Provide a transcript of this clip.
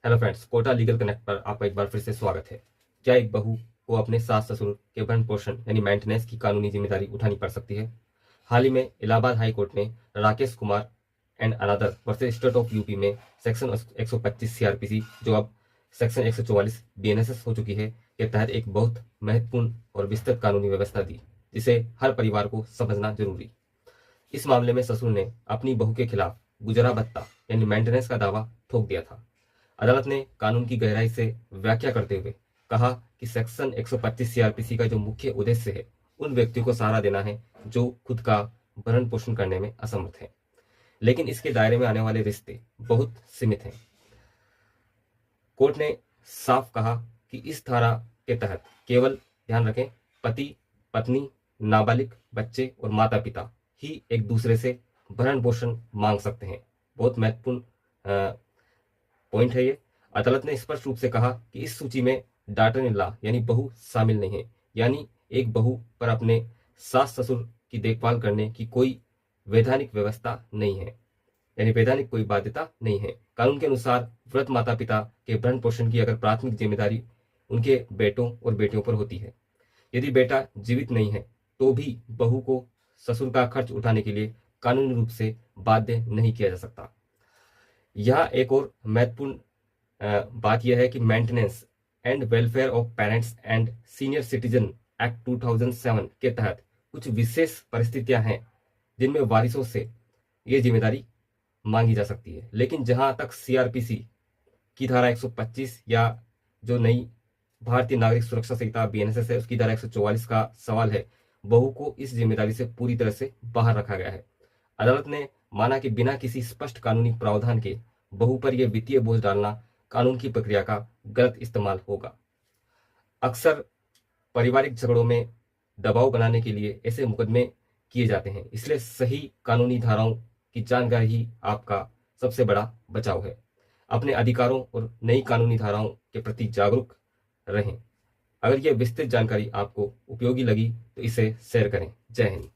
Hello friends, Kota legal connect पर आपका एक बार फिर से स्वागत है। क्या एक बहू को अपने सास ससुर के भरण पोषण यानी मेंटेनेंस की कानूनी जिम्मेदारी उठानी पड़ सकती है? हाल ही में इलाहाबाद हाई कोर्ट ने Rakesh Kumar and another versus state of UP में सेक्शन 125 सीआरपीसी, जो अब सेक्शन 144 बीएनएसएस हो चुकी है, के तहत एक बहुत महत्वपूर्ण और विस्तृत कानूनी व्यवस्था दी, जिसे हर परिवार को समझना जरूरी। इस मामले में ससुर ने अपनी बहू के खिलाफ गुजरा भत्ता यानी मेंटेनेंस का दावा ठोक दिया था। अदालत ने कानून की गहराई से व्याख्या करते हुए कहा कि सेक्शन 125 सीआरपीसी का जो मुख्य उद्देश्य है, उन व्यक्तियों को सहारा देना है जो खुद का भरण पोषण करने में असमर्थ हैं, लेकिन इसके दायरे में आने वाले रिश्ते बहुत सीमित हैं। कोर्ट ने साफ कहा कि इस धारा के तहत केवल, ध्यान रखें, पति, पत्नी, नाबालिग बच्चे और माता पिता ही एक दूसरे से भरण पोषण मांग सकते हैं। बहुत महत्वपूर्ण पॉइंट है ये। अदालत ने स्पष्ट रूप से कहा कि इस सूची में डॉटर इन लॉ यानी बहू शामिल नहीं है, यानी एक बहू पर अपने सास ससुर की देखभाल करने की कोई वैधानिक व्यवस्था नहीं है, यानी वैधानिक कोई बाध्यता नहीं है। कानून के अनुसार वृद्ध माता पिता के भरण पोषण की अगर प्राथमिक जिम्मेदारी उनके बेटों और बेटियों पर होती है, यदि बेटा जीवित नहीं है तो भी बहू को ससुर का खर्च उठाने के लिए कानूनी रूप से बाध्य नहीं किया जा सकता। यह एक और महत्वपूर्ण बात यह है कि maintenance and welfare of parents and senior citizen act 2007 के तहत कुछ विशेष परिस्थितियां हैं जिनमें वारिसों से यह जिम्मेदारी मांगी जा सकती है। लेकिन जहां तक सीआरपीसी की धारा 125 या जो नई भारतीय नागरिक सुरक्षा संहिता बीएनएसएस है उसकी धारा 144 का सवाल है, बहू को इस जिम्मेदारी से पूरी तरह से बाहर रखा गया है। अदालत ने माना कि बिना किसी स्पष्ट कानूनी प्रावधान के बहू पर यह वित्तीय बोझ डालना कानून की प्रक्रिया का गलत इस्तेमाल होगा। अक्सर पारिवारिक झगड़ों में दबाव बनाने के लिए ऐसे मुकदमे किए जाते हैं, इसलिए सही कानूनी धाराओं की जानकारी ही आपका सबसे बड़ा बचाव है। अपने अधिकारों और नई कानूनी धाराओं के प्रति जागरूक रहें। अगर यह विस्तृत जानकारी आपको उपयोगी लगी तो इसे शेयर करें। जय हिंद।